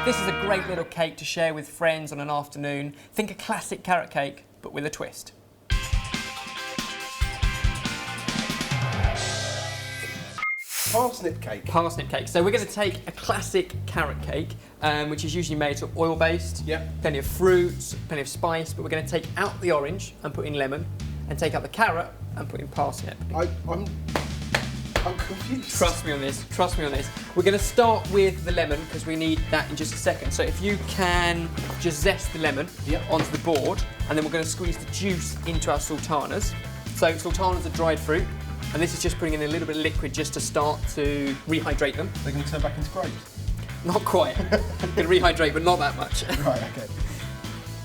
This is a great little cake to share with friends on an afternoon. Think a classic carrot cake, but with a twist. Parsnip cake. Parsnip cake. So we're going to take a classic carrot cake, which is usually made sort of oil-based. Yep. Plenty of fruits, plenty of spice, but we're going to take out the orange and put in lemon, and take out the carrot and put in parsnip. I'm confused. Trust me on this, trust me on this. We're going to start with the lemon because we need that in just a second. So if you can just zest the lemon onto the board, and then we're going to squeeze the juice into our sultanas. So sultanas are dried fruit, and this is just putting in a little bit of liquid just to start to rehydrate them. They're going to turn back into grapes? Not quite. Going to rehydrate, but not that much. Right, okay.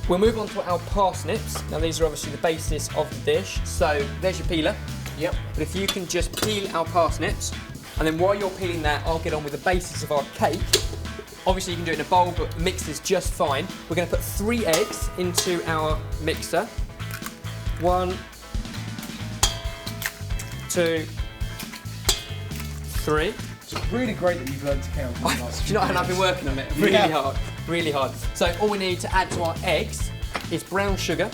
We'll move on to our parsnips. Now these are obviously the basis of the dish. So there's your peeler. Yep. But if you can just peel our parsnips, and then while you're peeling that, I'll get on with the basis of our cake. Obviously you can do it in a bowl, but mix is just fine. We're going to put 3 eggs into our mixer. 1, 2, 3. It's really great that you've learned to count. Do you know, and I've been working on it really hard, really hard. So all we need to add to our eggs is brown sugar.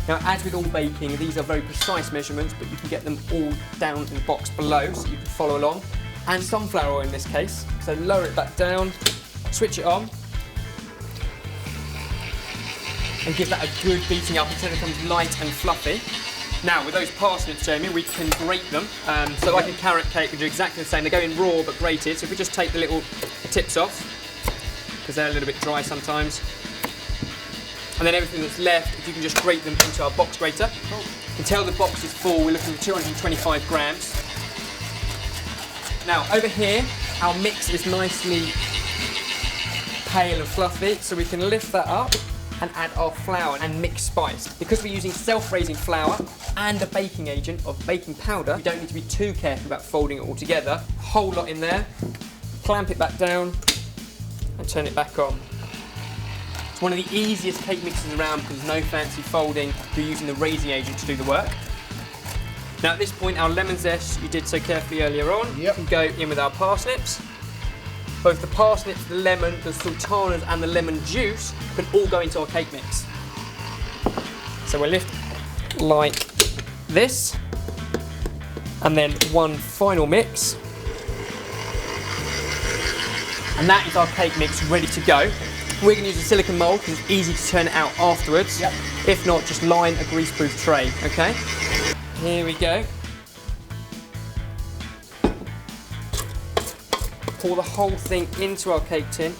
Now, as with all baking, these are very precise measurements, but you can get them all down in the box below so you can follow along. And sunflower oil in this case. So lower it back down, switch it on, and give that a good beating up until it becomes light and fluffy. Now, with those parsnips, Jamie, we can grate them. So like a carrot cake, we do exactly the same. They go in raw but grated. So if we just take the little tips off, because they're a little bit dry sometimes. And then everything that's left, if you can just grate them into our box grater. Until the box is full, we're looking at 225 grams. Now, over here, our mix is nicely pale and fluffy, so we can lift that up and add our flour and mixed spice. Because we're using self-raising flour and a baking agent of baking powder, we don't need to be too careful about folding it all together. A whole lot in there, clamp it back down, and turn it back on. It's one of the easiest cake mixes around because there's no fancy folding. You're using the raising agent to do the work. Now at this point, our lemon zest you did so carefully earlier on can go in with our parsnips. Both the parsnips, the lemon, the sultanas and the lemon juice can all go into our cake mix. So we'll lift like this, and then one final mix. And that is our cake mix ready to go. We're going to use a silicone mould because it's easy to turn it out afterwards. Yep. If not, just line a greaseproof tray, okay? Here we go. Pour the whole thing into our cake tin.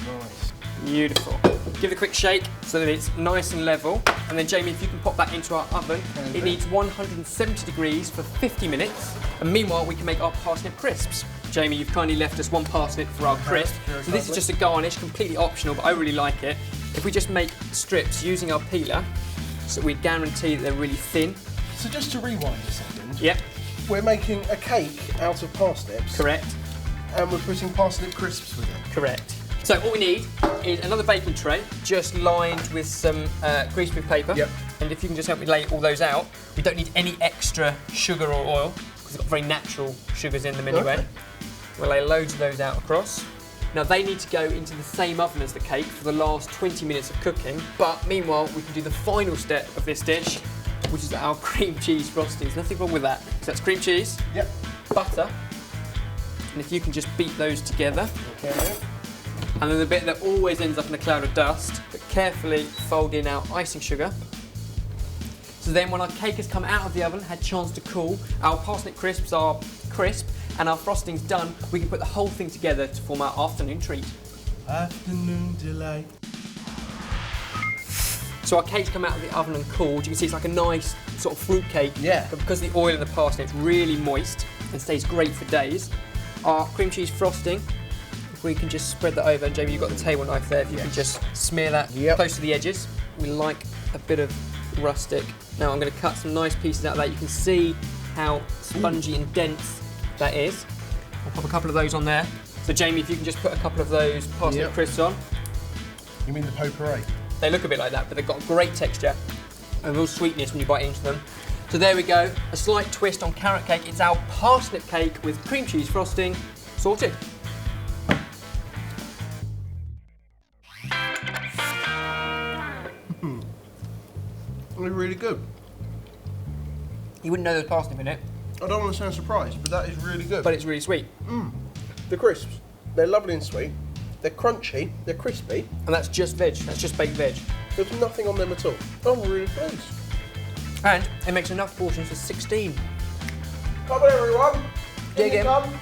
Nice. Beautiful. Give it a quick shake so that it's nice and level. And then Jamie, if you can pop that into our oven, it needs 170 degrees for 50 minutes. And meanwhile, we can make our parsnip crisps. Jamie, you've kindly left us 1 parsnip for our crisp. So this is just a garnish, completely optional, but I really like it. If we just make strips using our peeler, so we guarantee that they're really thin. So just to rewind a second. Yep. We're making a cake out of parsnips. Correct. And we're putting parsnip crisps with it. Correct. So all we need is another baking tray, just lined with some greaseproof paper. Yep. And if you can just help me lay all those out, we don't need any extra sugar or oil, because they've got very natural sugars in them anyway. Okay. We'll lay loads of those out across. Now they need to go into the same oven as the cake for the last 20 minutes of cooking, but meanwhile we can do the final step of this dish, which is our cream cheese frosting. There's nothing wrong with that. So that's cream cheese, butter, and if you can just beat those together. Okay. And then the bit that always ends up in a cloud of dust, but carefully fold in our icing sugar. So then when our cake has come out of the oven, had a chance to cool, our parsnip crisps are crisp, and our frosting's done, we can put the whole thing together to form our afternoon treat. Afternoon delight. So our cake's come out of the oven and cooled. You can see it's like a nice sort of fruit cake. Yeah. But because the oil in the parsnip's really moist and stays great for days. Our cream cheese frosting, if we can just spread that over, and Jamie, you've got the table knife there, if you can just smear that close to the edges. We like a bit of rustic. Now I'm going to cut some nice pieces out of that. You can see how spongy and dense that is. I'll pop a couple of those on there. So Jamie, if you can just put a couple of those parsnip crisps on. You mean the potpourri? They look a bit like that, but they've got a great texture and real sweetness when you bite into them. So there we go, a slight twist on carrot cake. It's our parsnip cake with cream cheese frosting sorted. They're really good. You wouldn't know there's parsnip in it, I don't want to sound surprised, but that is really good. but it's really sweet. The crisps, they're lovely and sweet. They're crunchy, they're crispy. And that's just veg, that's just baked veg. There's nothing on them at all. I'm really pleased. And it makes enough portions for 16. Come on everyone. Dig In you in. come.